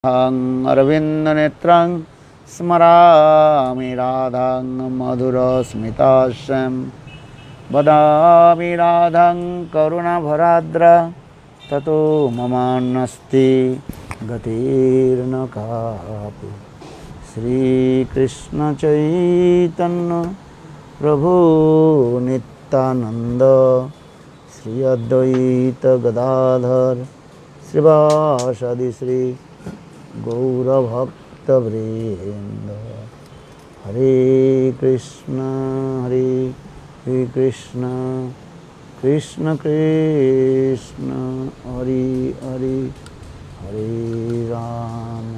अरविन्दनेत्रं स्मरामि राधां मधुरस्मितास्यं वदामि राधां करुणभराद्र ततो ममान्नस्ति गतिर्न कापि। श्रीकृष्ण चैतन्य प्रभु नित्यानंद श्री अद्वैत गदाधर श्रीवासदि श्री गौरभक्तवृंद। हरे कृष्ण कृष्ण कृष्ण हरे हरे, हरे राम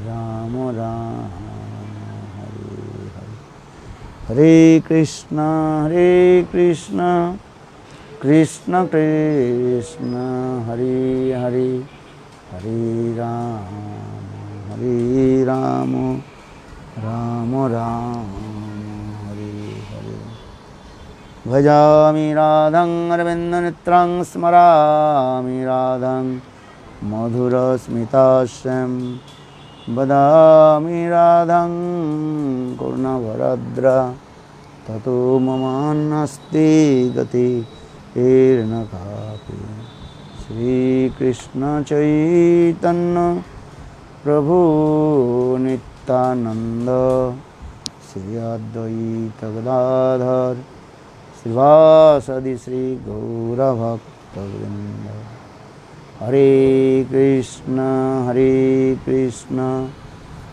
राम राम हरे हरे। हरे कृष्ण कृष्ण कृष्ण हरे हरे, हरे राम राम राम हरे हरे। भजामि राधं अरविन्दनेत्रं स्मरामि राधं मधुरस्मितास्यं वदामि राधं करुणभराद्र ततो ममान्नस्ति गतिर्न कापि। श्रीकृष्ण चैतन्य प्रभु नित्यानंद श्री अद्वैत गदाधर श्रीवासदि श्री गौरभक्तवृंद। हरे कृष्ण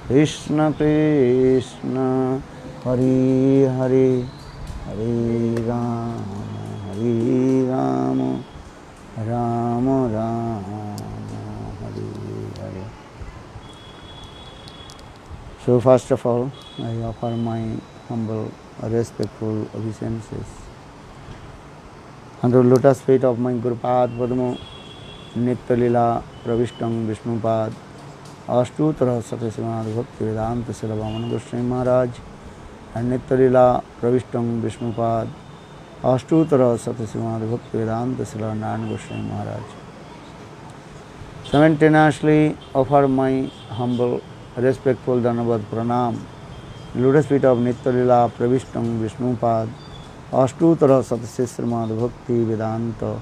कृष्ण कृष्ण हरे हरे, हरे Ram Ram Ram Hare Hare. So first of all, I offer my humble, respectful obeisances under the lotus feet of my Gurupad Padmo Nitya Lila Pravishtam Vishnupad Ashtutara Satyasrimad Bhakti Vedanta Silavamana Goswami Maharaj and Nitya Lila Pravishtam Vishnupad Ashtutara Satyasrimad Bhakti Vedanta Silavamana Goswami Maharaj. Simultaneously offer my humble, respectful Dhanavad Pranam, lotus feet of Nitya Lila Pravishtam Vishnupad Ashtutara Satyasrimad Bhakti Vedanta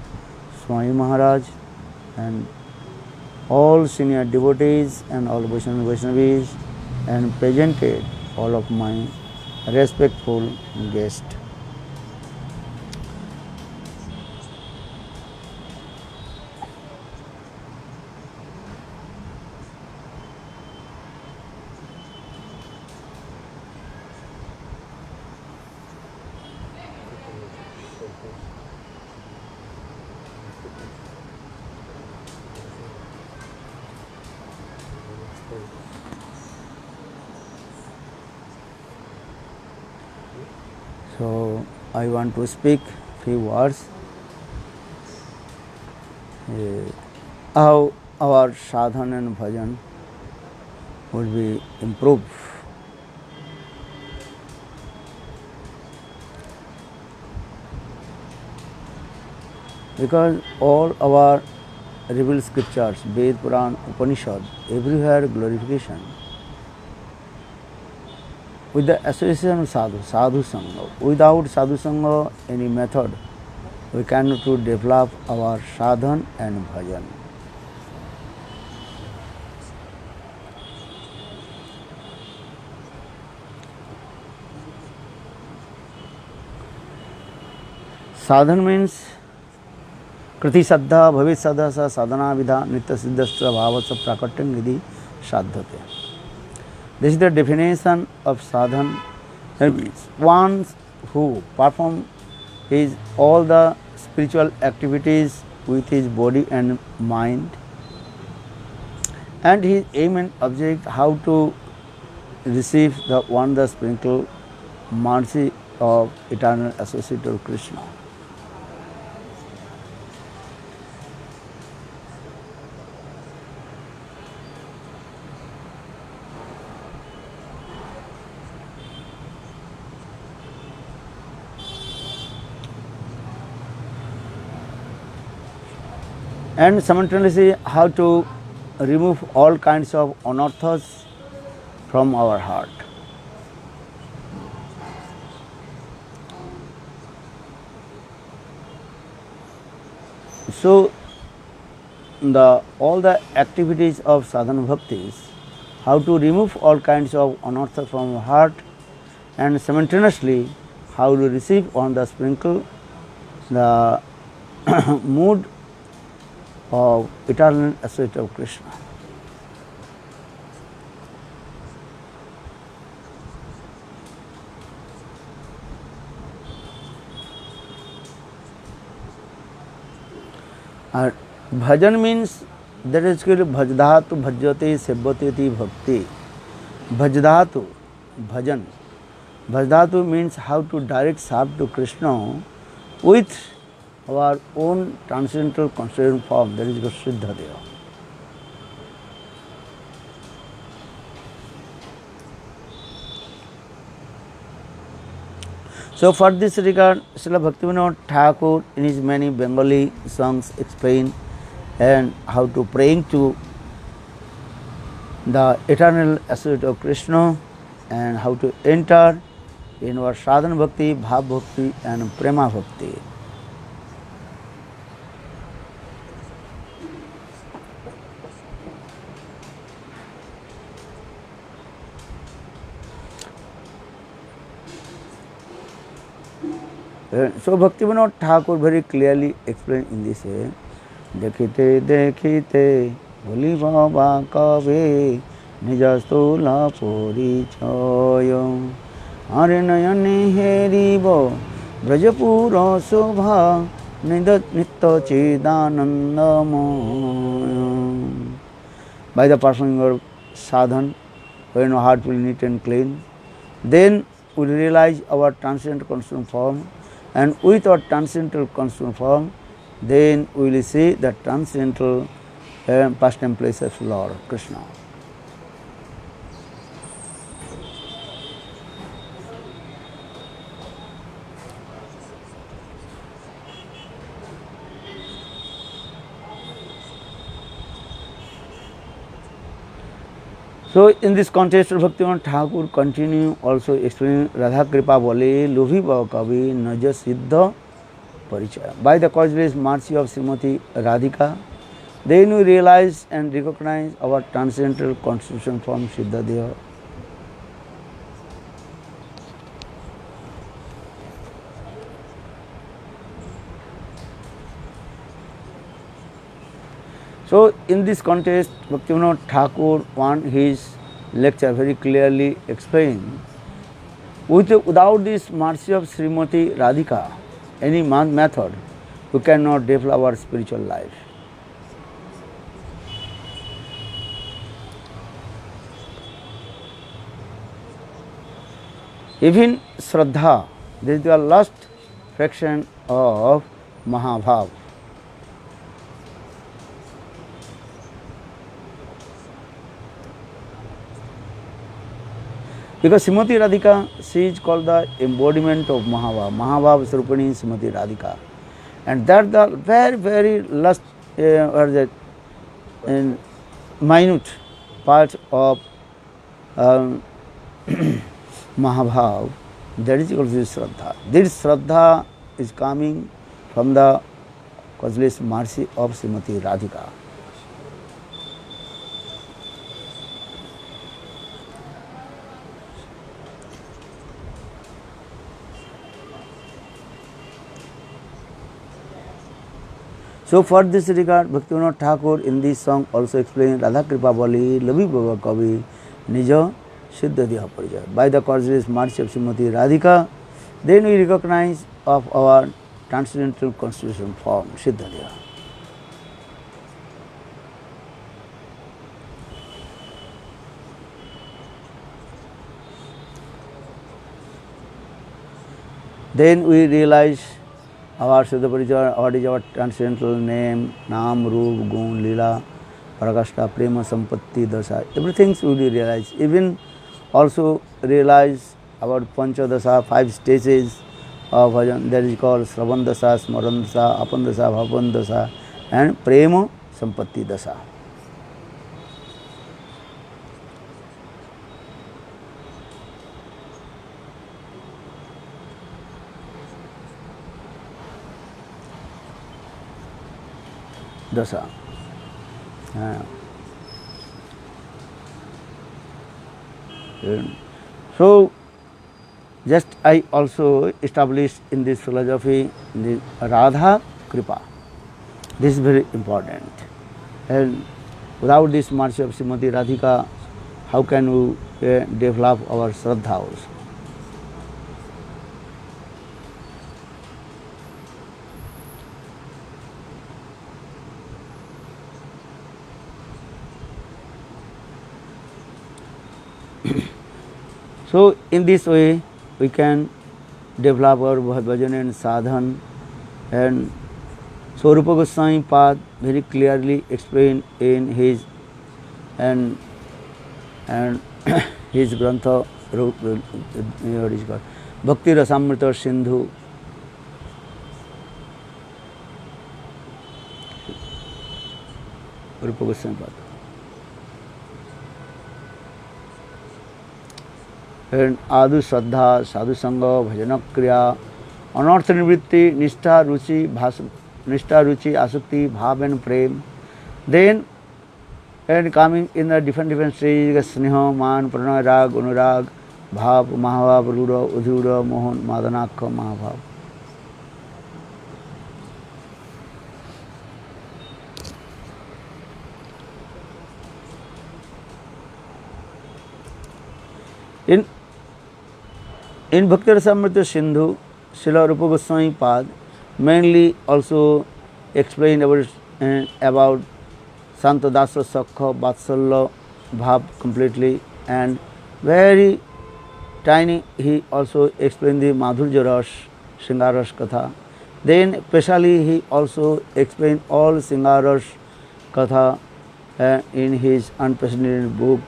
Swami Maharaj and all senior devotees and all Vaishnavis and presented all of my respectful guests. So I want to speak few words how our sadhana and bhajan would be improved. Because all our revealed scriptures, Ved, Puran, Upanishad, everywhere glorification. With the association of sadhu sangha. Without sadhu sangha, any method, we cannot to develop our sadhana and bhajan. Sadhana means kriti saddha bhavit saddha sa sadhana vidha nitya siddhasya bhavasya prakatyam vidhi sadhyate. This is the definition of sadhana. That means one who performs his all the spiritual activities with his body and mind, and his aim and object how to receive the wonder sprinkle mercy of eternal associate of Krishna. and simultaneously how to remove all kinds of anarthas from our heart. So, all the activities of sadhana bhaktis, how to remove all kinds of anarthas from our heart, and simultaneously how to receive on the sprinkle the mood of eternal associate of Krishna. Bhajan means that is called bhajdhatu bhajyate sevyate bhakti. Bhajdhatu, bhajan. Bhajdhatu means how to direct serve to Krishna with our own transcendental constituent form, that is called Siddha Deva. So for this regard, Srila Bhaktivinoda Thakur in his many Bengali songs explain and how to praying to the eternal associate of Krishna and how to enter in our sadhana bhakti, bhav bhakti and prema bhakti. So Bhaktivinoda Thakur very clearly explained in this way, Dekhite dekhite bhuli baba kabe nija stula porichaya Hare nayane heribo brajapura shobha nitya chidanandamaya. By the performing of sadhan, when our heart will neat and clean, then we realize our transcendental constituent form, and with our transcendental constituent form, then we will see the transcendental pastime places of Lord Krishna. So in this context, Bhaktivinoda Thakur continue also explaining Radha Kripa Bole Lobhi Bhava Kavi Naja Siddha Parichaya. By the causeless mercy of Srimati Radhika, then we realize and recognize our transcendental constitution from Siddha Deva. So in this context, Bhaktivinoda Thakur on his lecture very clearly explained, without this mercy of Srimati Radhika, any method, we cannot develop our spiritual life. Even Shraddha, this is the last fraction of Mahabhav. Because Srimati Radhika, she is called the embodiment of Mahabhav. Mahabhav Swarupini is Srimati Radhika. And that the very, very last minute part of Mahabhav, that is called Shraddha. This Shraddha is coming from the causeless mercy of Srimati Radhika. So for this regard, Bhaktivinoda Thakur in this song also explained Radha Kripa Bali, Lavi Baba Kavi, Nija Siddha Deha Parijaya. By the causeless mercy of Srimati Radhika, then we recognize of our transcendental constitution form, Siddha Deha. Then we realize our Siddha Parijaya, what is our transcendental name, Nam, Roop, Gun, Lila, Prakashta, Prema, Sampatti, Dasa, everything we will realize. Even also realize about Panchadasa, 5 stages of bhajan, that is called Sravan Dasa, Smaran Dasa, Apan Dasa, Bhavan Dasa, and prema sampatti dasa. Dasa. So, just I also established in this philosophy the Radha Kripa. This is very important. And without this mercy of Srimati Radhika, how can we develop our Shraddha also? So, in this way, we can develop our bhajan and sadhan, and so Rupa Goswami Pad very clearly explained in his and his grantha, what is called Bhakti Rasamrita Sindhu. Rupa Goswami Pad. And Adu Shraddha, Sadhu Sangha, Bhajana Kriya, Anartha Nivritti, Nishtha Ruchi, Asukti, Bhav and Prem. Then, and coming in the different stages, Sneha, Man, Pranay, Rag, Anurag, Bhav, Mahabhav, Rura, Udhura, Mohan, Madanakha, Mahabhav. In Bhakti Rasamrita Sindhu, Srila Rupa Goswami Pad mainly also explained about Santadasa Sakha, Vatsalya, Bhav completely, and very tiny he also explained the Madhurya Ras, Sringaras Katha. Then specially he also explained all Sringaras Katha in his unprecedented book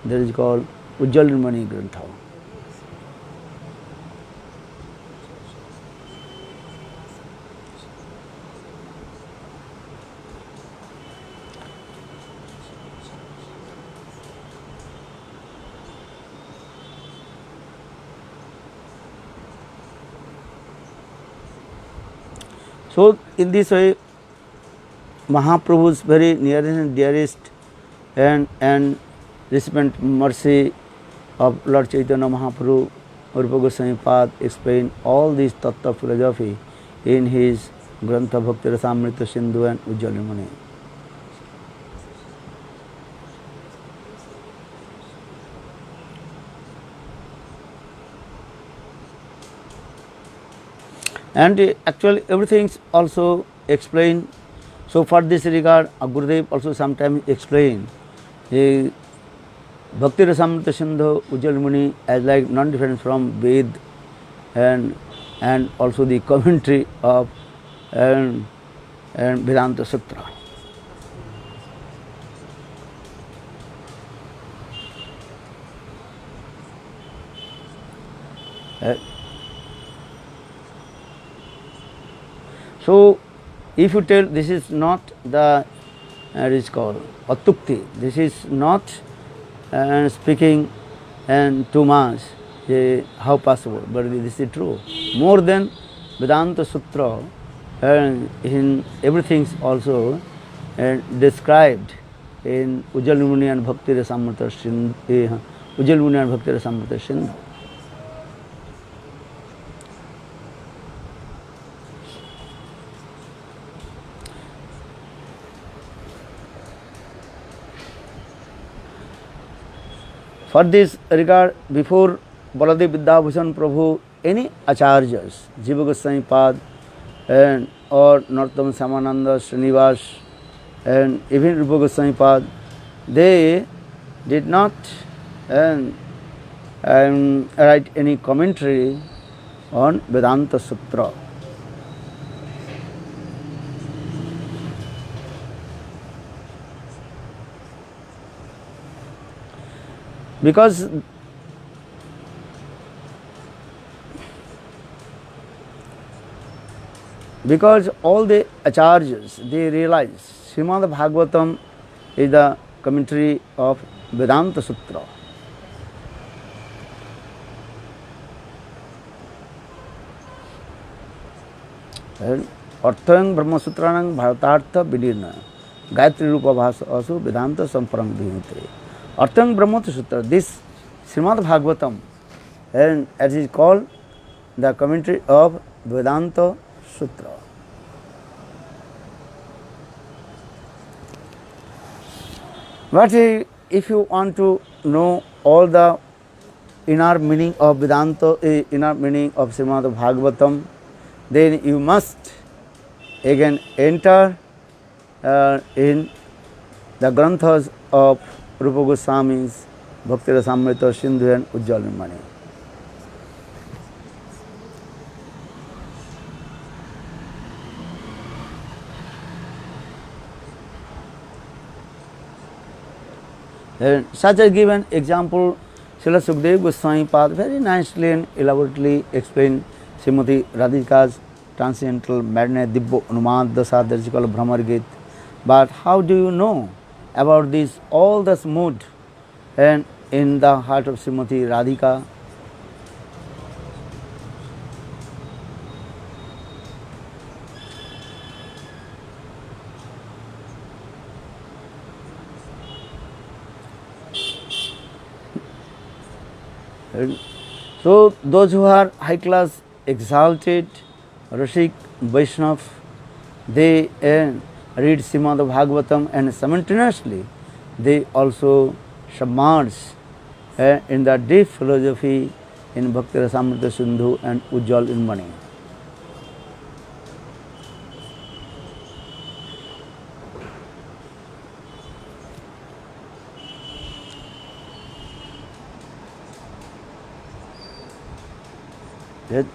that is called Ujjal Nirmani Grantha. So, in this way, Mahaprabhu's very nearest and dearest and recipient mercy of Lord Chaitanya Mahaprabhu, Rupa Goswami Pad explained all these tattva philosophy in his Grantha Bhakti Rasamrita Sindhu and Ujjal Nirmani. And actually everything is also explained. So for this regard, Gurudev also sometimes explain the Bhakti Rasamrita Sindhu, Ujjal Nirmani as like non-different from Ved and also the commentary of and Vedanta Sutra. So, if you tell this is not the it is called atukti, this is not speaking and too much, how possible? But this is true. More than Vedanta Sutra, and in everything also described in Ujjal Nirmani and Bhakti Rasamrita Sindhu, Ujjal Nirmani and Bhakti Rasamrita Sindhu. For this regard, before Baladev Vidyabhushan Prabhu, any acharyas, Jiva Goswami Pad and or Narottam Samananda, Srinivas and even Rupa Goswami Pad, they did not write any commentary on Vedanta Sutra. Because because all the acharyas, they realize Srimad Bhagavatam is the commentary of Vedanta Sutra. And Arthang Brahma Sutranang Bharatartha Vidirna Gayatri Rupa Bhasa also Vedanta Samparang Bhimatre. Arthang Brahma Sutra, this Srimad Bhagavatam, and as is called the commentary of Vedanta Sutra. But if you want to know all the inner meaning of Vedanta, inner meaning of Srimad Bhagavatam, then you must again enter in the granthas of Rupa Goswami's Bhakti Rasamrita Sindhu and Ujjwal Nirmani. Such a given example, Srila Sukdev Goswami Pad very nicely and elaborately explained Srimati Radhika's transcendental madness, Dibbo Anumad Dasa, that is called Brahmar Git. But how do you know about this, all this mood and in the heart of Srimati Radhika? So those who are high class, exalted, Rashik, Vaishnav, they read Srimad Bhagavatam and simultaneously they also submerge in the deep philosophy in Bhakti Rasamrita Sindhu and Ujjwal Nirmani. Yes.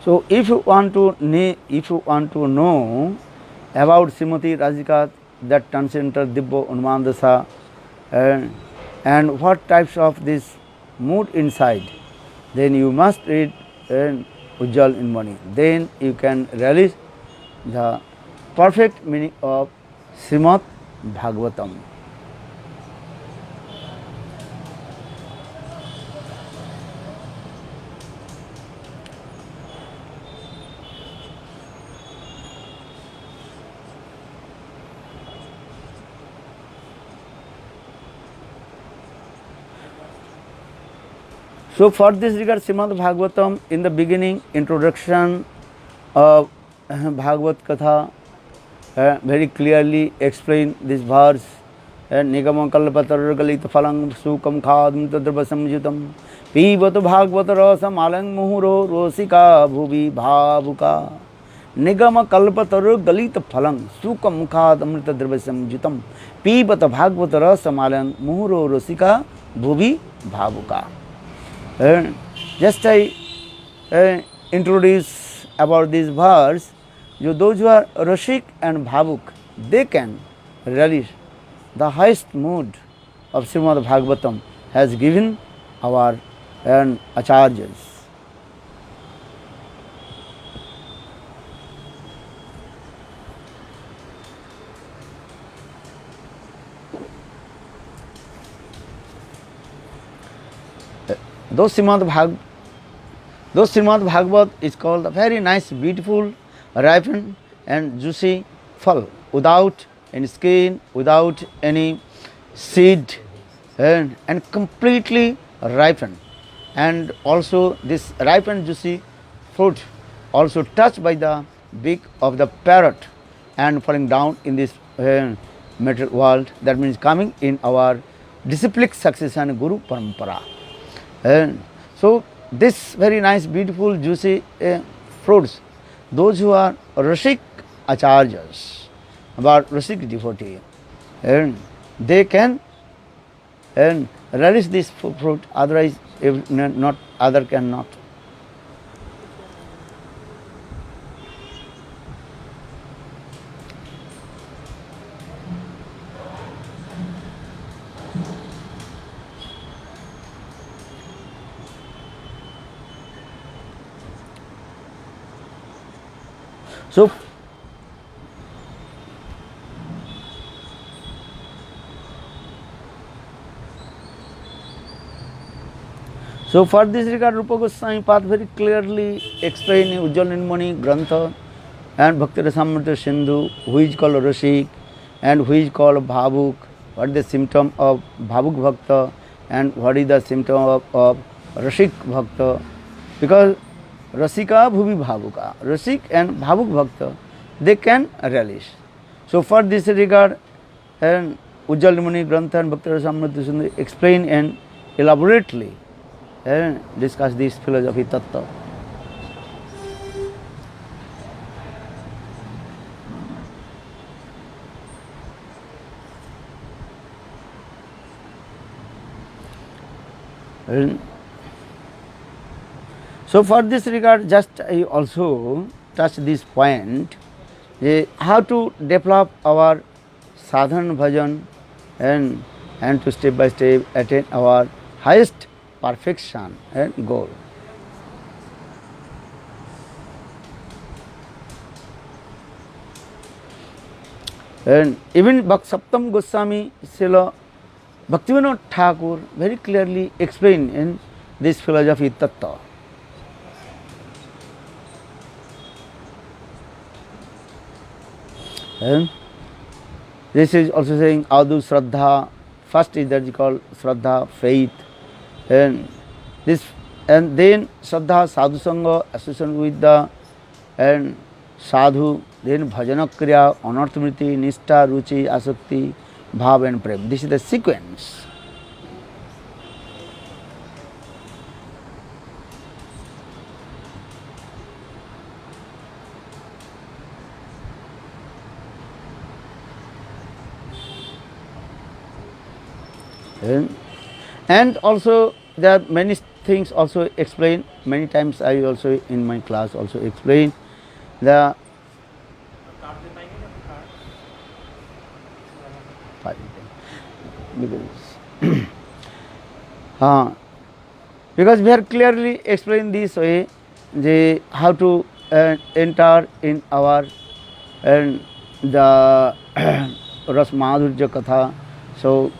So if you want to know about Srimati Radhika, that transcendental Dibbo Unmandasa, and what types of this mood inside, then you must read Ujjwal Nirmani. Then you can realize the perfect meaning of Srimad Bhagavatam. So for this regard, Srimad Bhagavatam, in the beginning, introduction of Bhagavad Katha, very clearly explain this verse. Nigama kalpatar galita phalang sukam khadam tadrava samjutam pivat bhagavad rasam alang muhuro rosika bhuvi bhavuka. Nigama kalpatar galita phalang sukam khadam tadrava samjutam pivat bhagavad rasam alang muhuro rosika bhuvi bhavuka. Just I introduce about this verse. Those who are Rashik and Bhavuk, they can relish the highest mood of Srimad Bhagavatam has given our acharyas. Though Srimad Bhagavat is called a very nice, beautiful, ripened and juicy fal, without any skin, without any seed, and completely ripened. And also this ripened juicy fruit also touched by the beak of the parrot and falling down in this material world, that means coming in our disciplic succession Guru Parampara. And so this very nice, beautiful, juicy fruits, those who are Rashik acharyas, about Rashik devotee, and they can relish this fruit, otherwise not, other cannot. So, for this regard, Rupa Goswami Path very clearly explained in Ujjwal Nirmani Grantha and Bhakti Rasamrita Sindhu, who is called Rasik and who is called Bhavuk, what is the symptom of Bhavuk Bhakta and what is the symptom of Rasik Bhakta. Because Rasika Bhuvi Bhavuka, Rasik and Bhavuk Bhakta, they can relish. So for this regard, and Ujjwal Nirmani Grantha and Bhakti Rasamrita Sindhu explain and elaborately and discuss this philosophy tattva. And so for this regard, just I also touch this point, how to develop our sadhana bhajan and to step by step attain our highest perfection and goal. And even Saptam Goswami, Srila Bhaktivinoda Thakur very clearly explained in this philosophy tattva. And this is also saying Adu Shraddha, first is that is called Shraddha, faith. And then Shraddha, Sadhu Sangha, association with the and Sadhu, then Bhajana Kriya, Anarthamriti, Nishtha, Ruchi, Asakti, Bhav and Prem. This is the sequence. And also there are many things also explained, many times I also in my class also explain the because we are clearly explained this way, how to enter in our and the Ras Madhurya Katha. So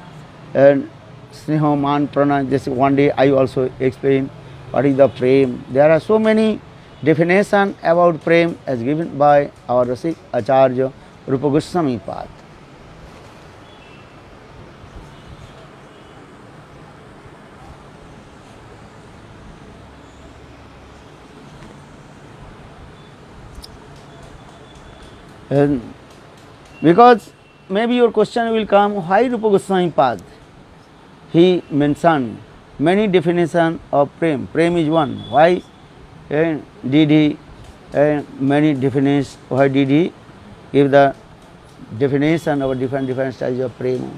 and Sneha Man Prana, just one day I also explain what is the Prem. There are so many definitions about Prem as given by our Rasik Acharya Rupa Goswami Path. And because maybe your question will come, why Rupa Goswami Path? He mentioned many definitions of Prem. Prem is one. Why did he many definitions? Why did he give the definition of different styles of Prem?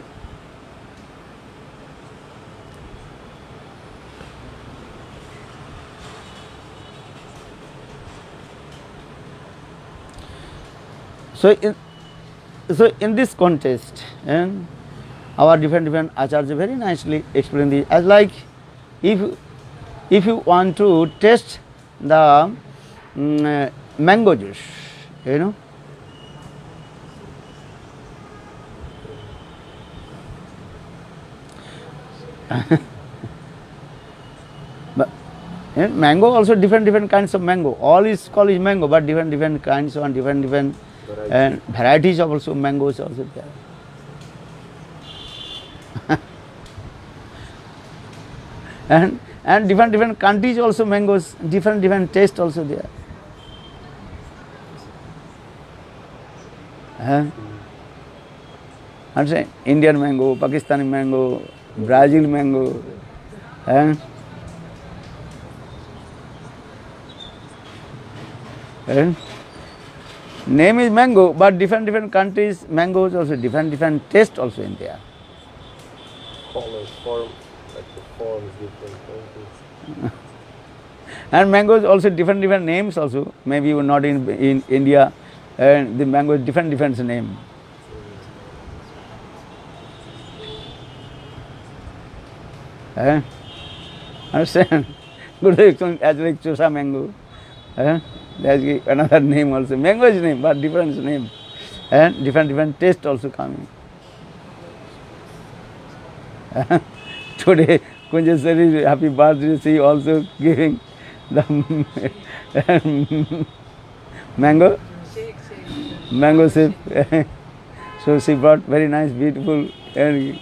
So in this context, and our different acharyas very nicely explain this. As like if you want to taste the mango juice, you know, but mango also different kinds of mango. All is called is mango, but different kinds and different and varieties of also mangoes also there. and different countries also mangoes, different taste also there. I'm saying Indian mango, Pakistani mango, Brazil mango, name is mango, but different countries mangoes also different taste also in there. Colors, form, like the forms, different countries. And mangoes also different names also. Maybe you are not in India, and the mango is different name. Understand? Good example, as like Chosa mango. There's another name also. Mango is name, but different name. And different taste also coming. Today, Kunjasari, happy birthday, she also giving the mango, mango shape. So she brought very nice, beautiful,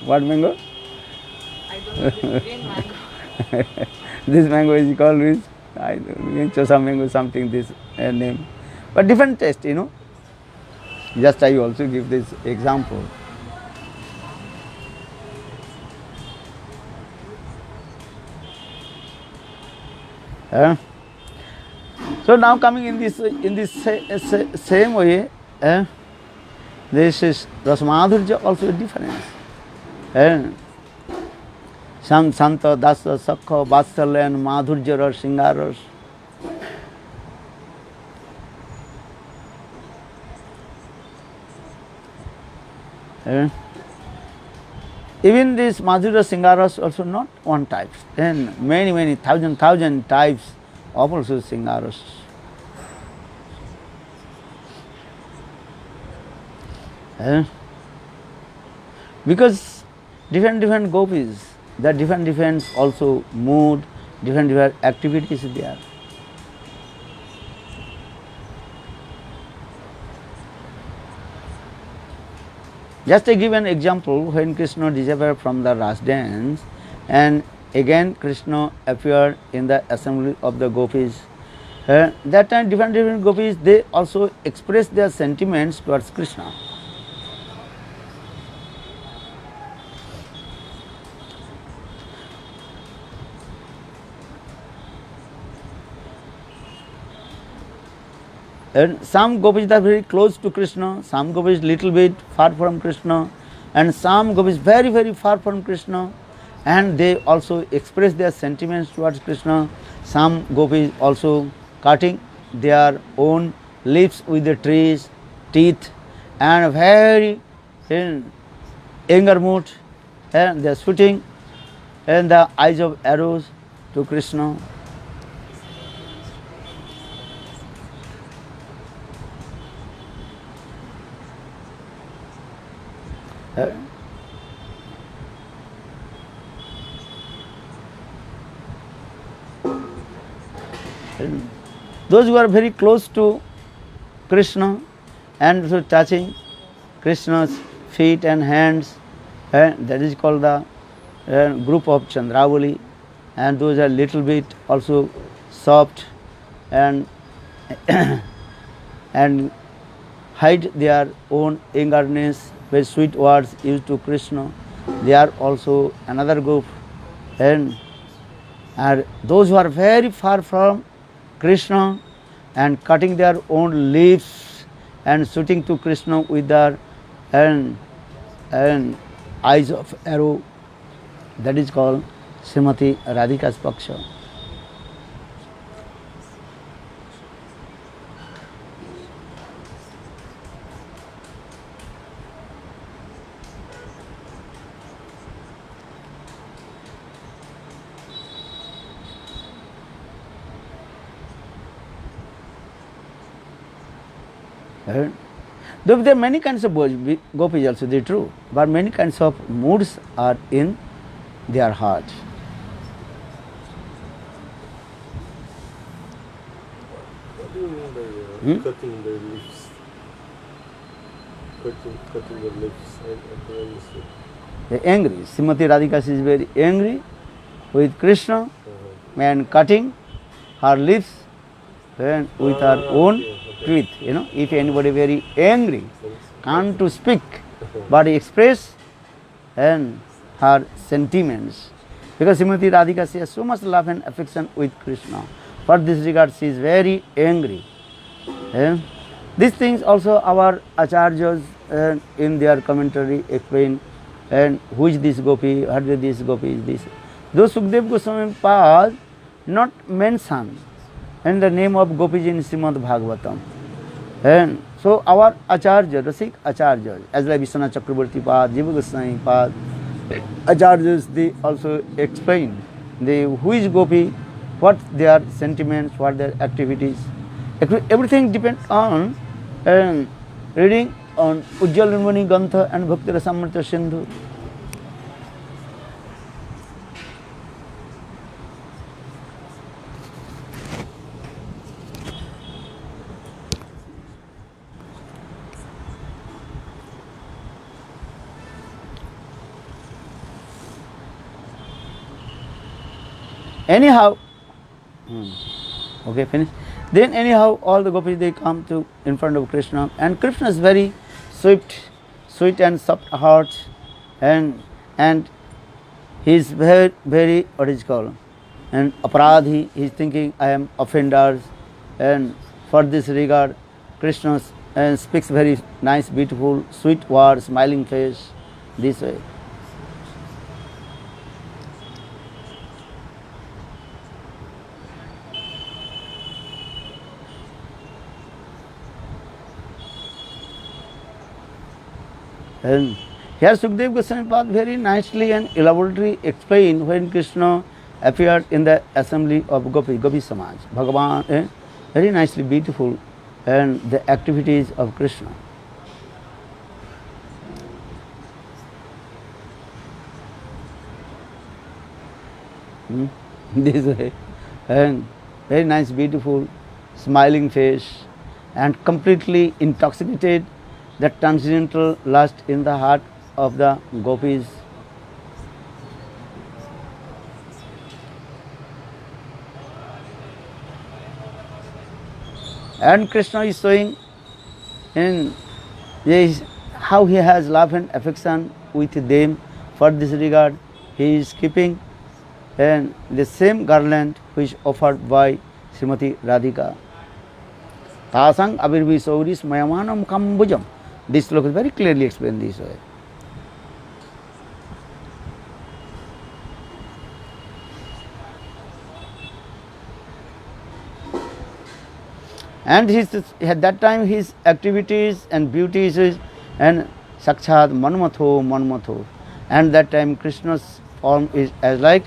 what mango? I don't know, this green mango. This mango is called which? I don't know, chosa mango, something this name. But different taste, you know. Just I also give this example. So now coming in this same way, this is Rasamadhurya also a difference. Some Santa, Dasa, Sakha, Vatsalya and Madhurya Ras, Singaras. Even these Madhurya Singaras also not one type, and many thousand types of also Singaras. Because different gopis, there are different also mood, different activities there. Just to give an example, when Krishna disappeared from the Ras dance, and again Krishna appeared in the assembly of the gopis, that time different gopis, they also express their sentiments towards Krishna. And some gopis are very close to Krishna, some gopis little bit far from Krishna, and some gopis very far from Krishna, and they also express their sentiments towards Krishna. Some gopis also cutting their own lips with the trees, teeth, and very in anger mood, and they are shooting and the eyes of arrows to Krishna. Those who are very close to Krishna and so touching Krishna's feet and hands, that is called the group of Chandravali, and those are little bit also soft and and hide their own angerness with sweet words used to Krishna. They are also another group, and those who are very far from Krishna and cutting their own lips and shooting to Krishna with their and eyes of arrow, that is called Srimati Radhika's Paksha. Though there are many kinds of gopis also, they are true, but many kinds of moods are in their heart. What do you mean by cutting their lips? Cutting their lips, I don't understand. They are angry. Srimati Radhika is very angry with Krishna and cutting her lips and with her own teeth. You know, if anybody very angry, can't to speak, but express and her sentiments. Because Srimati Radhika, she has so much love and affection with Krishna. For this regard, she is very angry. These things also our acharyas in their commentary explain, and who is this gopi, what is this gopi is this. Though Sukdev Goswami Pad not mention in the name of gopis in Srimad Bhagavatam. And so our acharya, Rasik acharyas, as like Vishwanath Chakravarti Pad, Jiva Goswami Pad, acharyas, they also explain who is gopi, what their sentiments, what their activities. Everything depends on reading on Ujjwal Nirmani Gantha and Bhakti Rasamrita Sindhu. Anyhow, okay, finish. Then anyhow, all the gopis, they come to in front of Krishna, and Krishna is very sweet and soft heart, and he is very what is called and aparadhi. He is thinking, I am offenders, and for this regard, Krishna speaks very nice, beautiful, sweet words, smiling face, this way. And here Sukdev Goswami Pad very nicely and elaborately explained when Krishna appeared in the assembly of Gopi Samaj. Bhagavan, very nicely beautiful, and the activities of Krishna. This way, and very nice, beautiful, smiling face, and completely intoxicated, the transcendental lust in the heart of the gopis. And Krishna is showing in how he has love and affection with them. For this regard, he is keeping and the same garland which offered by Srimati Radhika. Tasang abirvi sauris mayamanam kambujam. This sloka is very clearly explained this way. And at that time his activities and beauties and Sakshat Manmatho. And that time Krishna's form is as like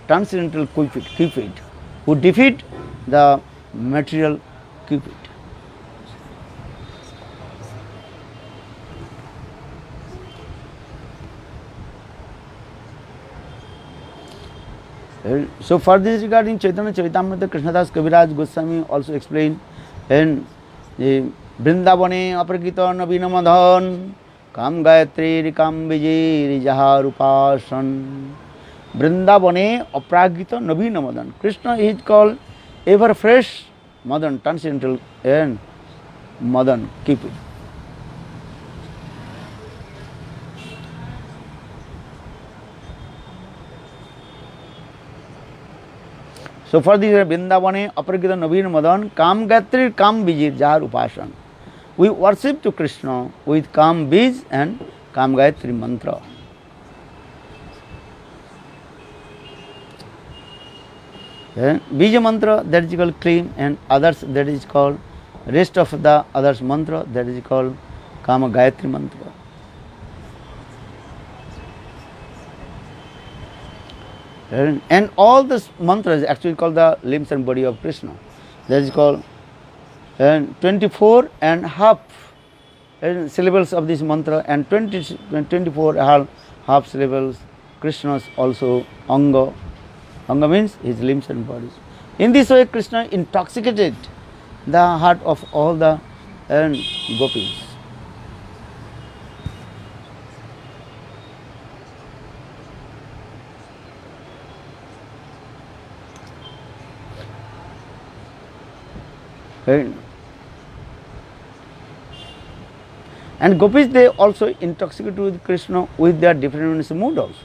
transcendental Cupid, who defeat the material Cupid. So for this regarding Chaitanya Charitamrita, Krishnadas Kaviraj Goswami also explained in Vrindavane Aprakita Navina Madhan Kam Gayatri Kam Vijay Jaha Rupasan. Vrindavane Aprakita Navina Madan. Krishna is called ever fresh Madan, transcendental and Madan, Cupid. So for this Vrindavane Aparikita Naveen Madan Kam Gayatri Kam Bijir Jahar Upasan. We worship to Krishna with Kam Bij and Kam Gayatri mantra. Bija mantra, that is called clean, and others, that is called rest of the others mantra, that is called Kama Gayatri mantra. And all this mantras actually called the limbs and body of Krishna. That is called 24 and half syllables of this mantra, and 24 half syllables Krishna's also Anga. Anga means his limbs and bodies. In this way Krishna intoxicated the heart of all the gopis. And gopis, they also intoxicated with Krishna with their different mood also.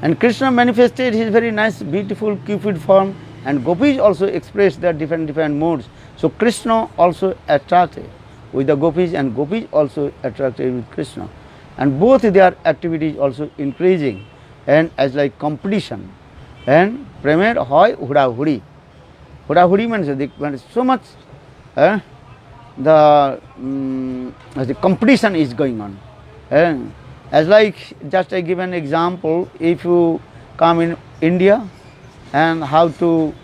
And Krishna manifested his very nice, beautiful Cupid form, and gopis also expressed their different moods. So Krishna also attracted with the gopis, and gopis also attracted with Krishna. And both their activities also increasing, and as like competition. And Premer hoy hura-huri. Hura-huri means so much the competition is going on. As like, just I give an example, if you come in India and how to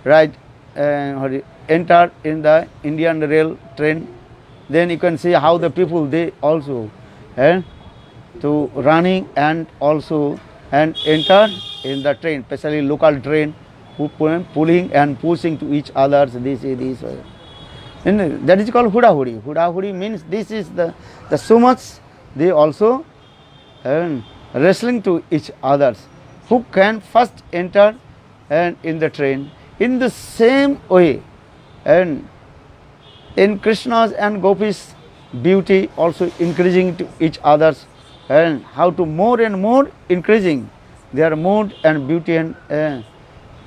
ride, enter in the Indian rail train. Then you can see how the people they also to running and also and enter in the train, especially local train, pulling and pushing to each other. This. And that is called huda hudi. Huda hudi means this is the so much they also wrestling to each others. Who can first enter and in the train? In the same way, and in Krishna's and Gopis' beauty also increasing to each others, and how to more and more increasing their mood and beauty and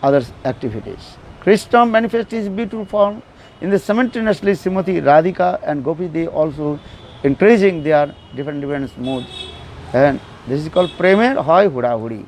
other activities. Krishna manifests his beautiful form in the simultaneously Srimati Radhika and Gopi, they also increasing their different moods, and this is called Premer Hoy Huda Hudi.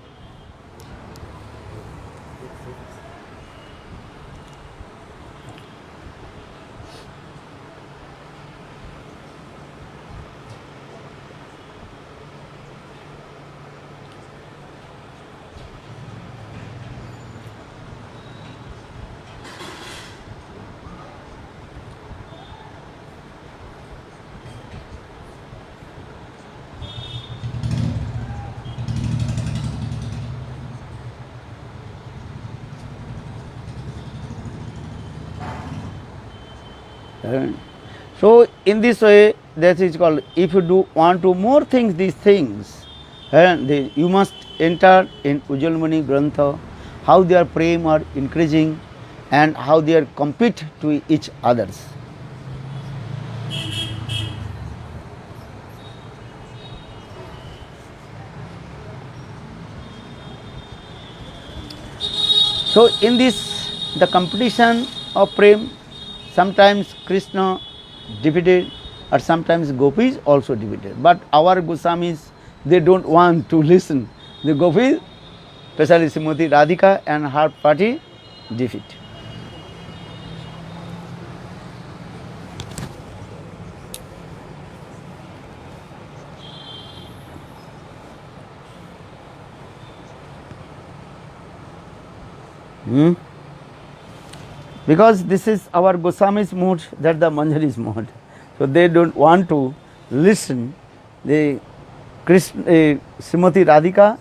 So in this way, that is called, if you do want to more things, these things, you must enter in Ujjalmani Grantha, how their prem are increasing and how they are compete to each others. So in this, the competition of prem, sometimes Krishna defeated or sometimes Gopis also defeated. But our Goswamis, they don't want to listen. The Gopis, especially Srimati Radhika and her party, defeat. Because this is our Goswami's mood, that the Manjari's mood. So they don't want to listen the Krishna, Srimati Radhika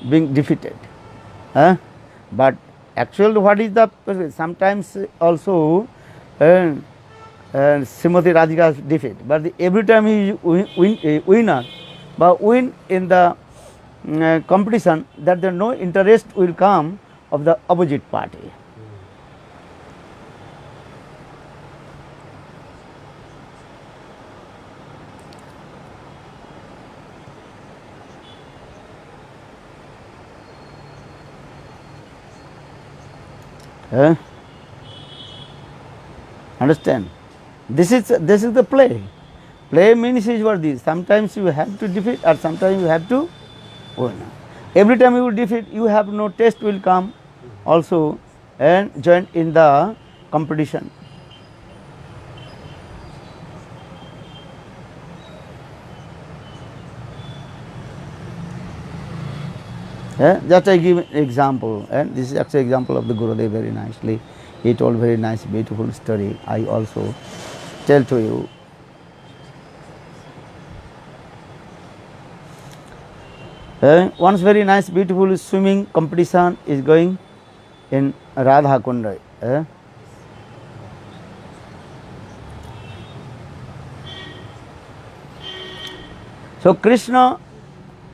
being defeated. But actually what is the, sometimes also Srimati Radhika's defeat. But every time he is winner, but win in the competition, that there no interest will come of the opposite party. Understand? This is the play. Play means is what this. Sometimes you have to defeat or sometimes you have to win. Every time you defeat, you have no taste will come also and join in the competition. Just I give example, and this is actually example of the Gurudev very nicely. He told very nice, beautiful story. I also tell to you. Once very nice, beautiful swimming competition is going in Radha Kunda. So Krishna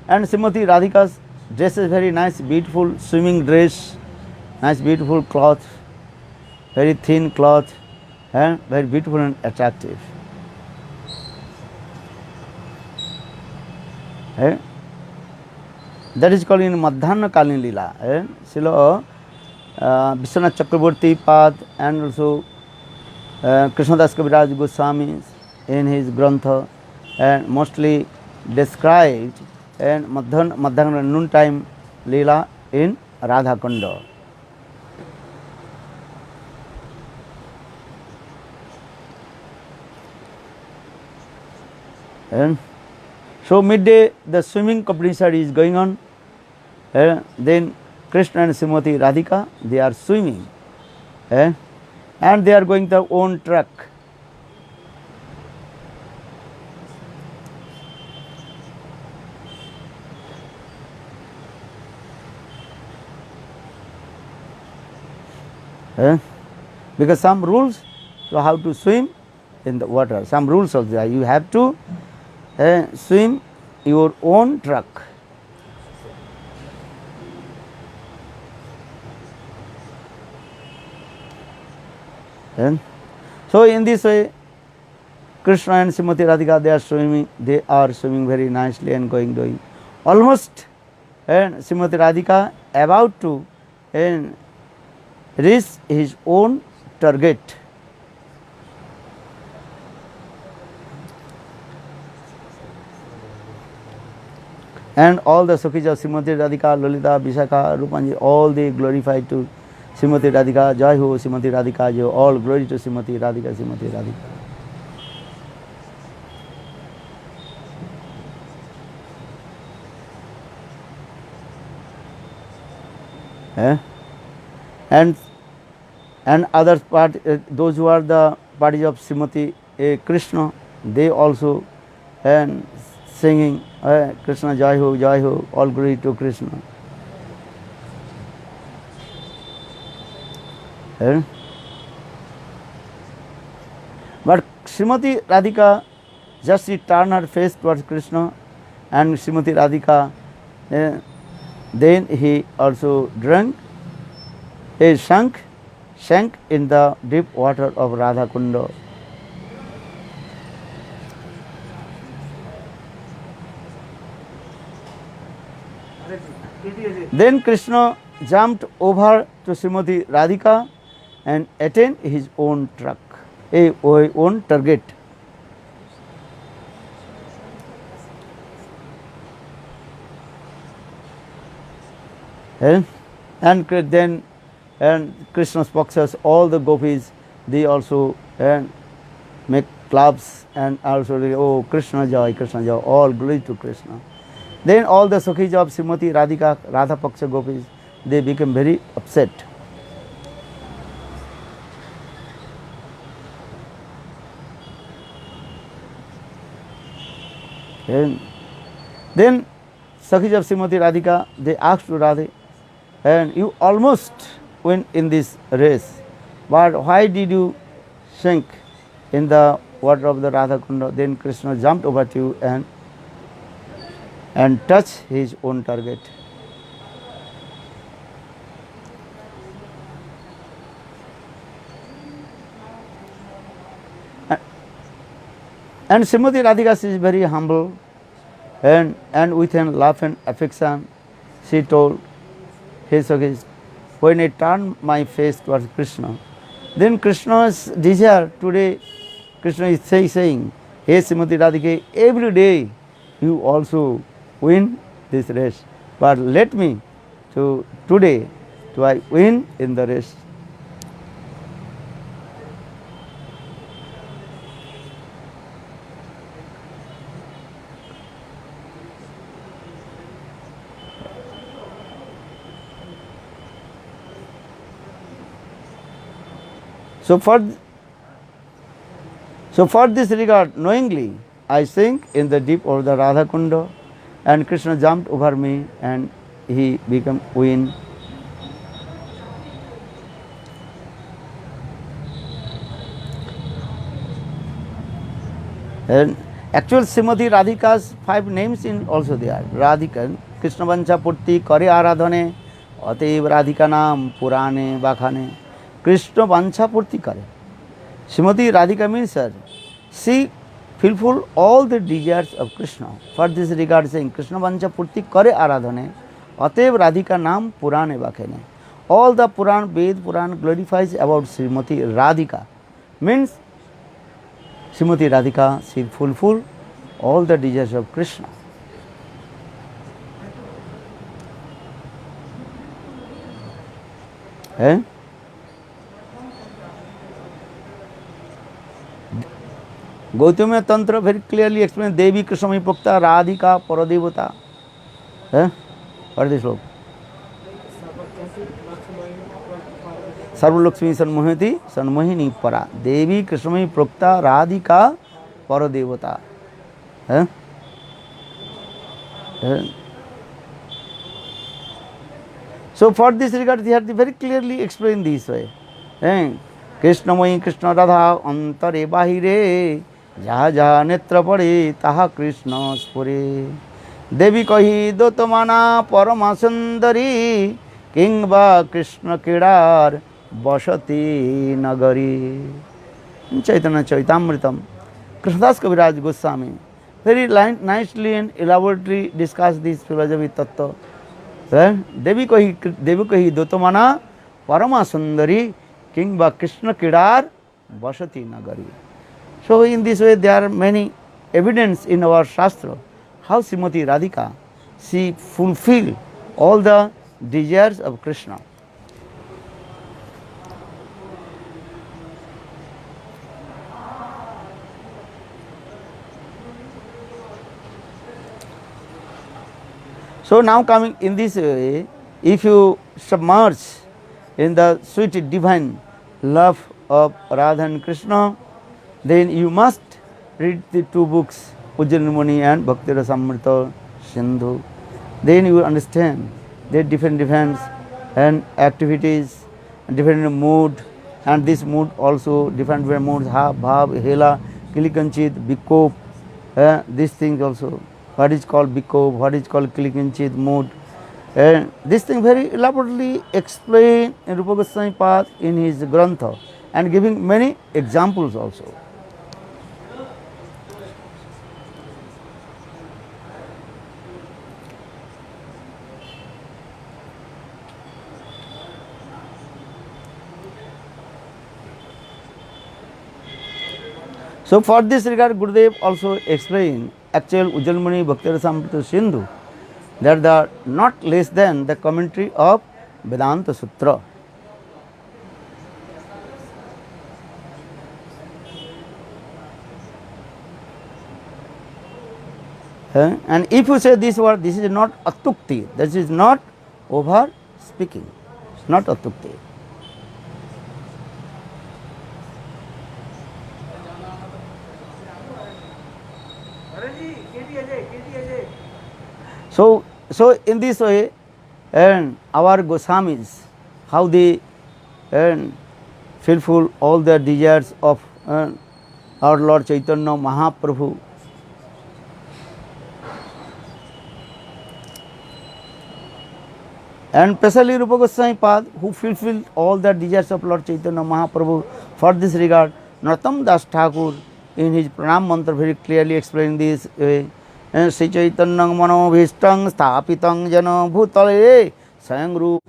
and Srimati Radhika's dress is very nice, beautiful swimming dress, nice beautiful cloth, very thin cloth, very beautiful and attractive. That is called in Madhyana Kalin Lila. Srila Vishwanath Chakraborty Pad and also Krishnadas Kaviraj Goswami in his Grantha and mostly described and Madhyana noontime Leela in Radha Kunda. So midday the swimming competition is going on. Then Krishna and Srimati Radhika, they are swimming, and they are going their own track. Because some rules to how to swim in the water, some rules of that. You have to swim your own track. So in this way, Krishna and Srimati Radhika, they are swimming very nicely and doing. Almost Srimati Radhika about to reach his own target. And all the Sakhis of Srimati Radhika, Lalita, Vishakha, Rupanji, all they glorify to Srimati Radhika, Jai Ho, Srimati Radhika, Jai, all glory to Srimati Radhika, Srimati Radhika. And other part, those who are the parties of Srimati Krishna, they also singing Krishna Jai Ho, all glory to Krishna. But Srimati Radhika, just she turned her face towards Krishna, and Srimati Radhika, then he also drank, he sank in the deep water of Radha Kunda. Then Krishna jumped over to Srimati Radhika and attained his own track, own target. And then Krishna's boxers, all the gopis, they also make clubs and also oh Krishna Jai, all glory to Krishna. Then all the Sakhis of Srimati Radhika, Radha Paksha gopis, they became very upset. And then Sakhis of Srimati Radhika, they asked to Radhe, and you almost win in this race, but why did you sink in the water of the Radha Kunda? Then Krishna jumped over to you and touched his own target. And Srimati Radhika, she is very humble, and with a laugh and affection, she told his Sakhis, when I turn my face towards Krishna, then Krishna's desire today, Krishna is saying, hey Srimati Radhika, every day you also win this race, but let me today I win in the race. So for this regard, knowingly, I sink in the deep of the Radha Kunda, and Krishna jumped over me and he became win. And actual Srimati Radhika's 5 names in also there. Radhika, Krishna Vancha Purti, Kare Aradhane, Atev Radhika Nam, Purane, Bakhane. Krishna Vancha Purti Kare. Srimati Radhika means her, she fulfill all the desires of Krishna. For this regard saying, Krishna Vancha Purti Kare Aradhane, Atev Radhika Nam, Purane, Bakhane. All the Puran, Ved Puran glorifies about Srimati Radhika. Means Srimati Radhika, she fulfill all the desires of Krishna. Gautamiya Tantra very clearly explains Devi Krishnamai Prokta Radhika Paradevata. What is this sloka? Sarvalakshmi Sanmohiti Sanmohini Para. Devi Krishnamai Prokta Radhika Paradevata. So for this regard, they have very clearly explained this way. Krishnamai Krishna Radha Antare Bahire Jaha Jaha Netra Pade Taha Krishna Spure Devi Kahi Dotamana Parama Sundari Kingba Krishna Kedar Basati Nagari. In Chaitanya Chaitamritam, Krishnadas Kaviraj Goswami very nicely and elaborately discussed this philosophy tattva. Devi Kahi Dotamana Parama Sundari Kingba Krishna Kedar Basati Nagari. So in this way there are many evidence in our Shastra how Srimati Radhika, she fulfilled all the desires of Krishna. So now coming in this way, if you submerge in the sweet divine love of Radha and Krishna, then you must read the two books, Ujjainamani and Bhakti Rasamrita Sindhu. Then you will understand the different and activities, different mood, and this mood also different moods, Bhav, Hela, Kilikanchit, Bikop, these things also. What is called Bikop, what is called Kilikanchit mood. This thing very elaborately explained in Rupa Goswami Pad in his Grantha and giving many examples also. So for this regard, Gurudev also explained actual Ujjainamani Bhakti Rasamrita Sindhu that they are not less than the commentary of Vedanta Sutra. And if you say this word, this is not atukti, this is not over speaking, it's not atukti. So in this way, and our Goswamis, how they fulfill all the desires of our Lord Chaitanya Mahaprabhu. And especially Rupa Goswami Pad, who fulfilled all the desires of Lord Chaitanya Mahaprabhu. For this regard, Narottam Das Thakur in his Pranam Mantra very clearly explained this way. Sri Chaitanya Mano Bhistang Stapitang Jana Bhutale Sangru.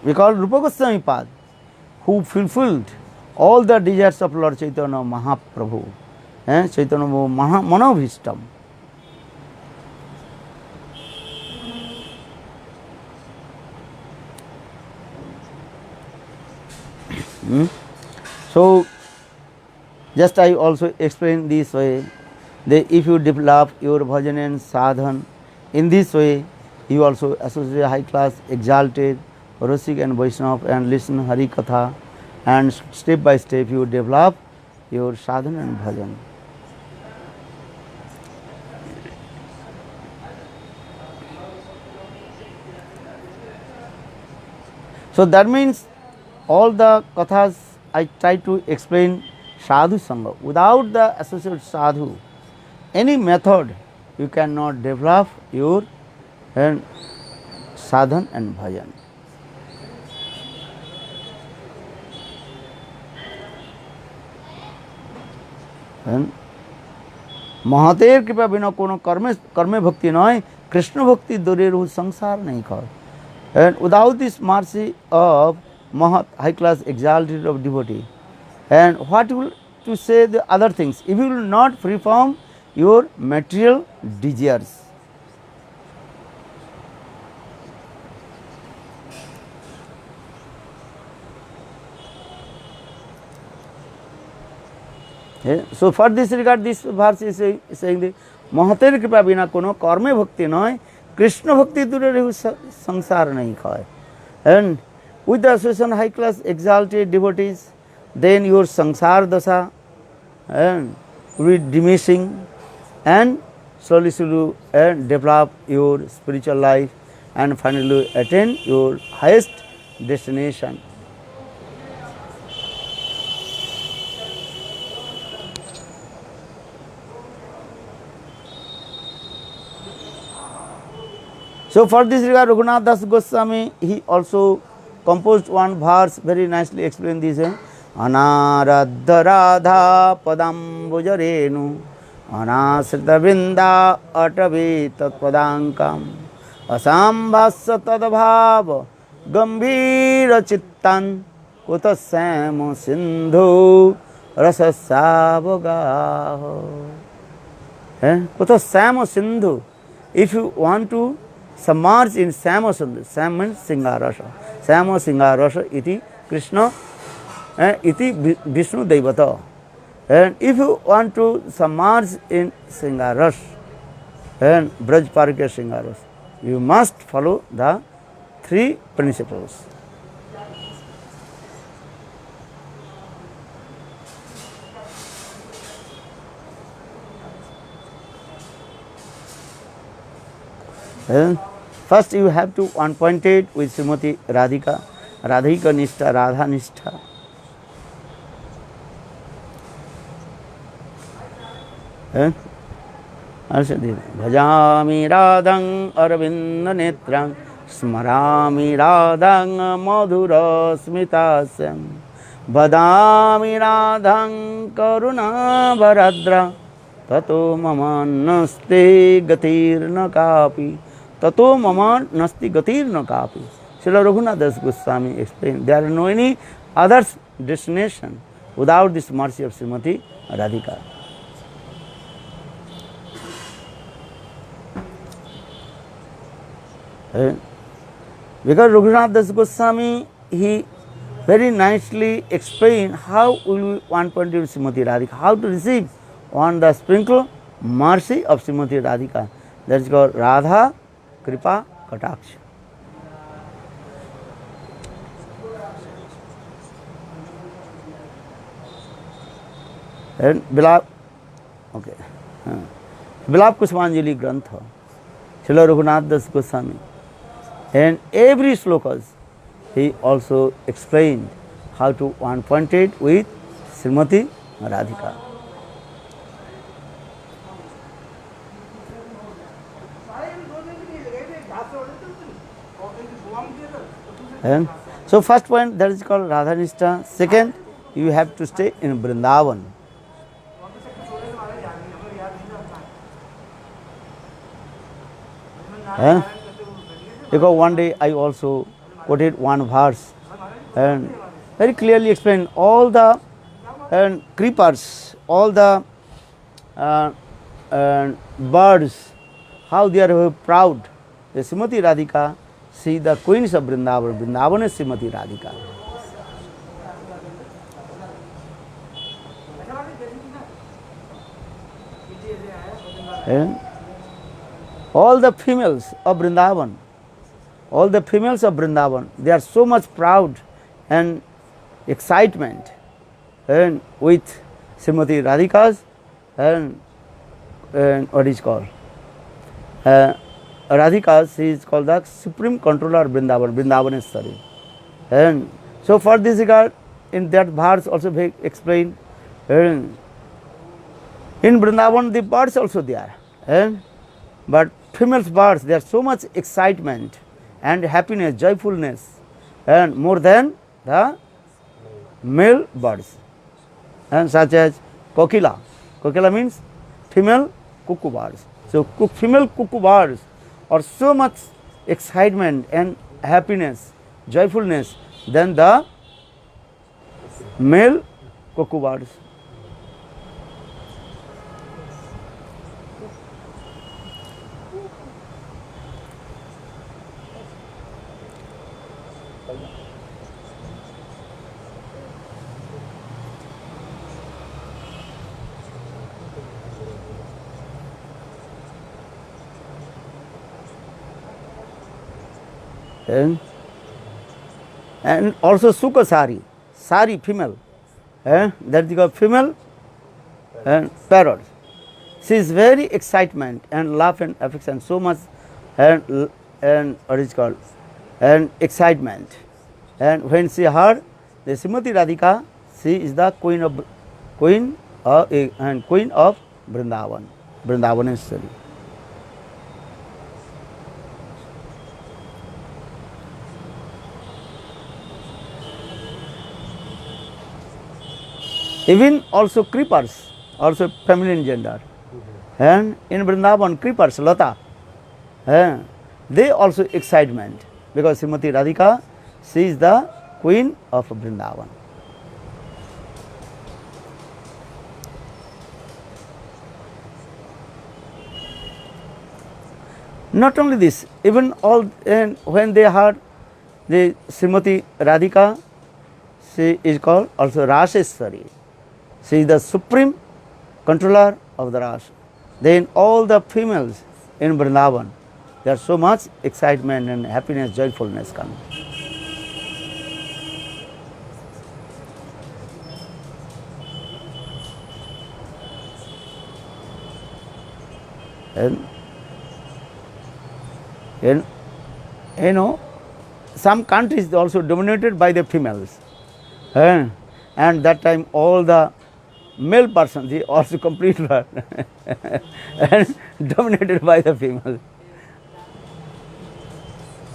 Because Rupa Goswami Pad, who fulfilled all the desires of Lord Chaitanya Mahaprabhu, Chaitanya Mano Bhistam. So, just I also explain this way, that if you develop your bhajan and sadhan, in this way, you also associate high class, exalted, Rasik and Vaishnava and listen Hari Katha, and step by step you develop your sadhana and bhajan. So that means all the kathas I try to explain sadhu sangha. Without the associate sadhu, any method you cannot develop your sadhan and bhajan. महातेर कृपा बिना कोनो कर्मे भक्ति नय कृष्ण भक्ति दूरे रहु संसार नहीं कर. And without this mercy of Mahat, high class exalted of devotee, and what will to say the other things if you will not free from your material desires. So for this regard, this verse is saying the Mahater Kripa bina kono karme bhakti noy, Krishna bhakti dure rehu samsara nahi khay. And with the association high class exalted devotees, then your samsara dasa and will be diminishing, and slowly slowly develop your spiritual life and finally attain your highest destination. So for this regard, Raghunath Das Goswami, he also composed one verse, very nicely explained this. Anaradha Radha Padambujarenu Anasrita Vrinda Atavi Tatpadankam Asambhasa Tadabhava Gambhira Chittan Kutasamo Sindhu Rasasabagaho. Kutasamo Sindhu. If you want to submerge in Samo Sindhu, Sam means Singarasa. Samo Singarasa iti Krishna iti Vishnu Devata. And if you want to submerge in Singaras and Braj Parike Singaras, you must follow the three principles. First you have to one pointed with Srimati Radhika, Radhika Nishtha, Radha Nishtha. Bhajami Radhang Aravinda Netrang Smarami Radhang Madhura Smitasyam Badami Radhang Karuna Bharadra Tato Mama Nasti Gatirna Kapi Tato Mama Nasti Gatirna Kapi. Srila Raghunath Das Goswami explained, there are no any other destination without this mercy of Srimati Radhika. Because Raghunath Das Goswami, he very nicely explained how will we one point with Srimati Radhika, how to receive on the sprinkle mercy of Srimati Radhika. That is called Radha Kripa Kataksha. And Bilab Kusmanjali Grantha, Srila Raghunath Das Goswami. And every slokas, he also explained how to one pointed with Srimati Radhika. And so first point, that is called Radhanishta. Second, you have to stay in Vrindavan. Because one day I also quoted one verse and very clearly explained all the creepers, all the birds, how they are very proud. The Srimati Radhika, see the queens of Vrindavan. Vrindavan is Srimati Radhika. And all the females of Vrindavan, they are so much proud and excitement and with Srimati Radhika's and what is called Radhika, she is called the supreme controller of Vrindavan, Vrindavaneshwari. And so for this regard, in that verse also explained, in Vrindavan the birds also there, but female birds, there is so much excitement and happiness, joyfulness, and more than the male birds, and such as Kokila. Kokila means female cuckoo birds. So female cuckoo birds are so much excitement and happiness, joyfulness than the male cuckoo birds. and also Sukha sari, sari female, that is called female parrot. She is very excitement and love and affection, so much and what is called and excitement. And when she heard the Srimati Radhika, she is the queen of Vrindavan, Vrindavaneshwari. Even also creepers, also feminine gender. And in Vrindavan, creepers, Lata, they also excitement because Srimati Radhika, she is the queen of Vrindavan. Not only this, even all and when they heard the Srimati Radhika, she is called also Raseshwari. She is the supreme controller of the Ras. Then all the females in Vrindavan, there is so much excitement and happiness, joyfulness coming. And you know, some countries also dominated by the females. And that time all the male persons, they also completely were and dominated by the female.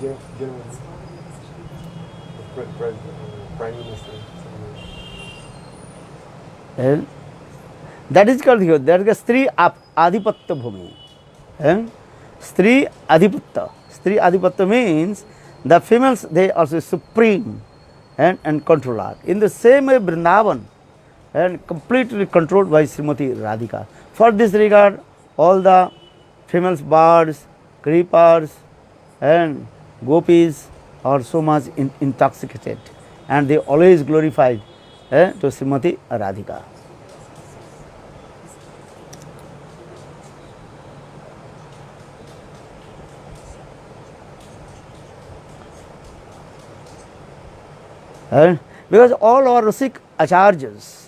German. Prime Minister. And that is called here, there is a Stri Adhipatta Bhumi. Stri Adhipatta. Stri Adhipatta means the females, they also supreme and controller. In the same way, Vrindavan and completely controlled by Srimati Radhika. For this regard, all the females, birds, creepers and gopis are so much intoxicated, and they always glorified to Srimati Radhika. Because all our Rasik Acharyas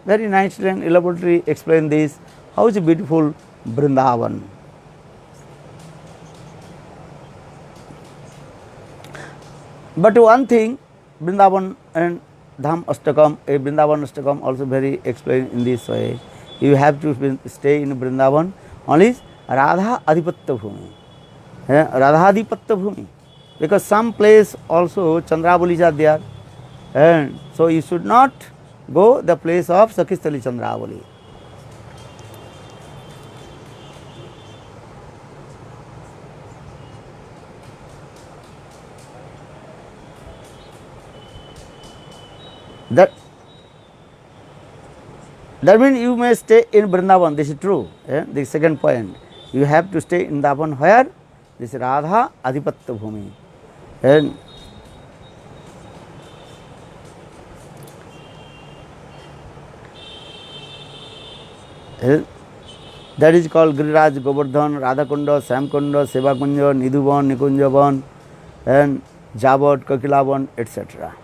very nicely and elaborately explain this, how is beautiful Vrindavan. But one thing, Vrindavan and Dham Ashtakam, a Vrindavan Ashtakam also very explained in this way. You have to stay in Vrindavan, only Radha Adhipatta Bhumi. Radha Adhipatta Bhumi. Because some place also Chandravalis are there, and so you should not go the place of Sakhistali Chandravali. That means you may stay in Vrindavan, this is true. The second point, you have to stay in Vrindavan where? This is Radha Adhipatta Bhumi. And that is called Giriraj, Govardhan, Radhakunda, Samkunda, Sevakunja, Nidhuvan, Nikunjavan, and Javat, Kakilavan, etc.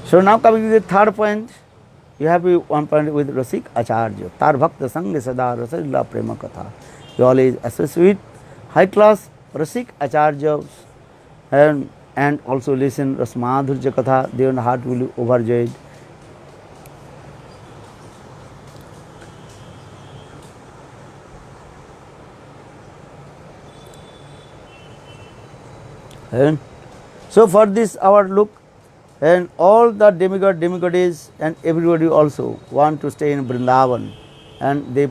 So now coming to the third point, you have one point with Rasik Acharya, Tar Bhakta Sangha Sada Rasalila Prema Katha. You always associate high class Rasik Acharyas and also listen Rasmadhurja Katha, their heart will be overjoyed. And so for this our look, and all the demigods and everybody also want to stay in Vrindavan, and they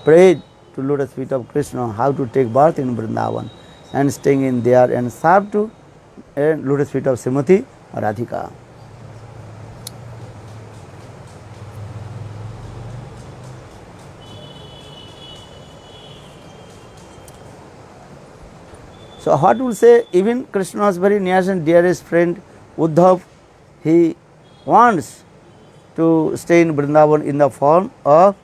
prayed to lotus feet of Krishna how to take birth in Vrindavan and staying in there and serve to lotus feet of Srimati Radhika. So what will say, even Krishna's very nearest and dearest friend Uddhav, he wants to stay in Vrindavan in the form of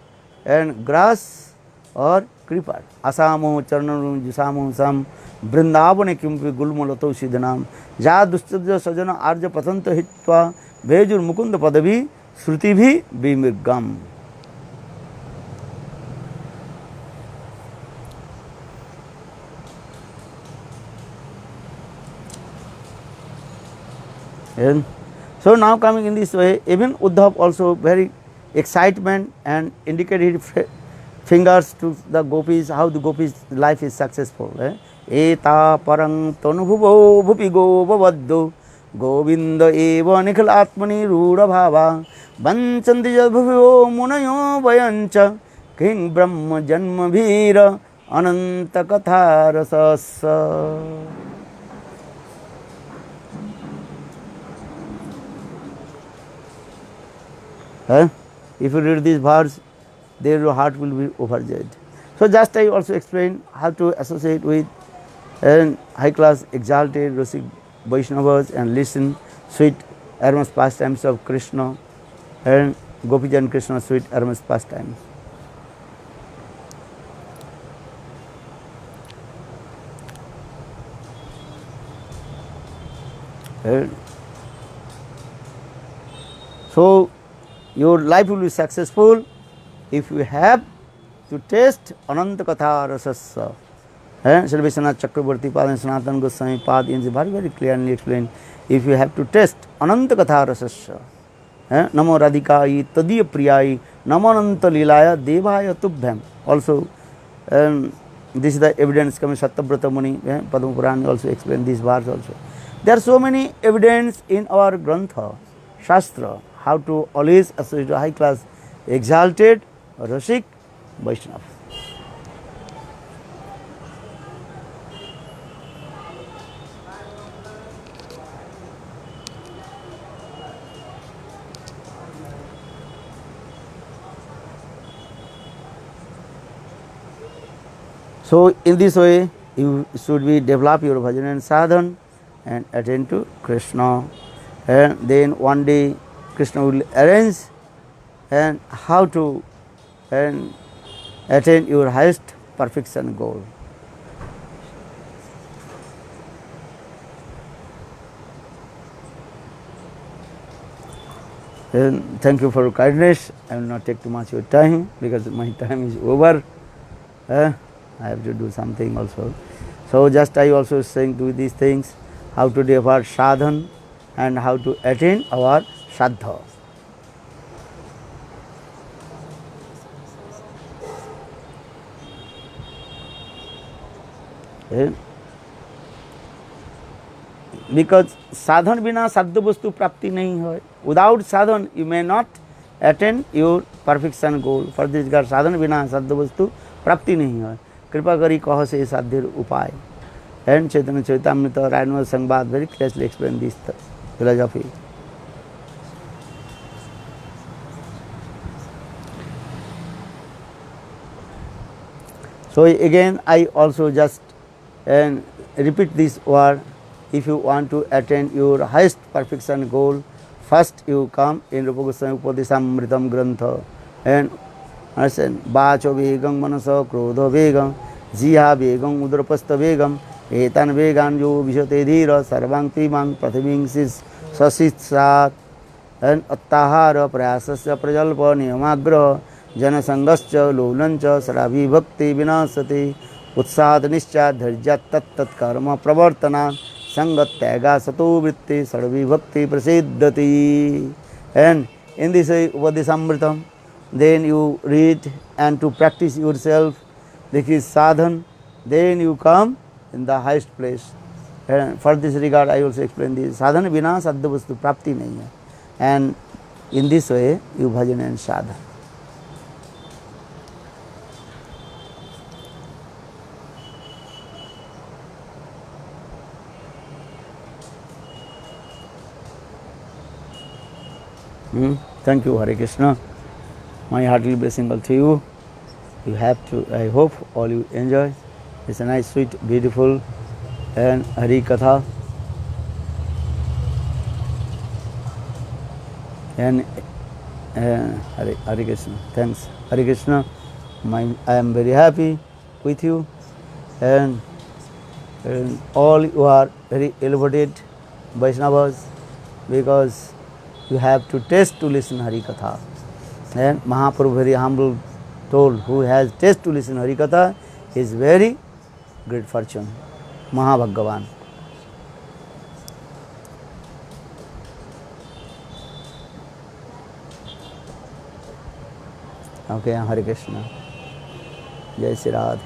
and grass or creeper. Asamo charnam jusamo sam Vrindavane kimpi gulmulato siddhanam ja dustadya sajana arja patanta hitva bhejur mukunda padavi shruti bhi bimirgam. And so now coming in this way, even Uddhav also very excitement and indicated fingers to the gopis, how the gopis life is successful. Eta parang tanubhuvo bhupi govavaddo govinda eva nikhil atmani rudha bhava vanchanti jadbhuvo munayo vayancha king brahma janma vira ananta katha rasasa. If you read these verse, then your heart will be overjoyed. So just I also explain how to associate with high class exalted Rasik Vaishnavas and listen sweet aromas pastimes of Krishna and Gopijan Krishna sweet aromas pastimes. So your life will be successful if you have to taste Ananta Katha Rasasa. Sri Vishwanath Chakravarti Pad and Sanatana Goswami Pad in very clearly explained. If you have to taste Ananta Katha Rasasa, Namo Radhikai Tadiya Priyai Namananta Lilaya Devaya Tubhyam. Also, this is the evidence coming Satyavrata Muni, Padma Purana also explained this verse also. There are so many evidence in our Grantha, Shastra, how to always associate high class exalted Rasik Vaishnava. So in this way you should be develop your bhajan and sadhan and attend to Krishna, and then one day Krishna will arrange and how to attain your highest perfection goal. And thank you for your kindness. I will not take too much of your time because my time is over. I have to do something also. So just I also saying to these things, how to develop sadhan and how to attain our Shraddha. Because sadhan bina sadhya vastu prapti nahi hoy. Without sadhan you may not attain your perfection goal. For this God sadhan bina sadhya vastu prapti nahi hoy. Kripa kari kaha se sadhyar upay. And Chaitanya Charitamrita Rayana Sangbad very clearly explain this philosophy. So again I also just repeat this word. If you want to attain your highest perfection goal, first you come in Rupa Goswami Upadesamritam Grantha and understand Vacho Vegam Manasa Krodha Vegam Jiha Vegam Udrapasta Vegam Etan Vegan Jo Vishate Dhira Sarvang Pimang Prathiming Sis Sasitsat and Attahara Prayasasya Prajalpa Niyamagraha Jana Sangascha Lolancha Saravi Bhakti Vinasati Utsad Nishcha Dharjat Tat Karma Pravartana Sangat Tyaga Sato Vritti Sarvi Bhakti Prasiddhati. And in this Upadesamritam, then you read and to practice yourself, this is sadhan, then you come in the highest place. And for this regard, I also explain this sadhana bina sadhya vastu prapti nahi hai. And in this way, you bhajan and sadhana. Thank you, Hare Krishna. My hearty blessing all to you. You have to, I hope all you enjoy. It's a nice, sweet, beautiful and Hari Katha. And Hare Krishna. Thanks. Hare Krishna. I am very happy with you, and all you are very elevated Vaishnavas, because you have to taste to listen Hari Katha. And Mahaprabhu very humble told, who has taste to listen Hari Katha is very great fortune. Mahabhagavan. Okay, Hare Krishna. Jai Shri Radha.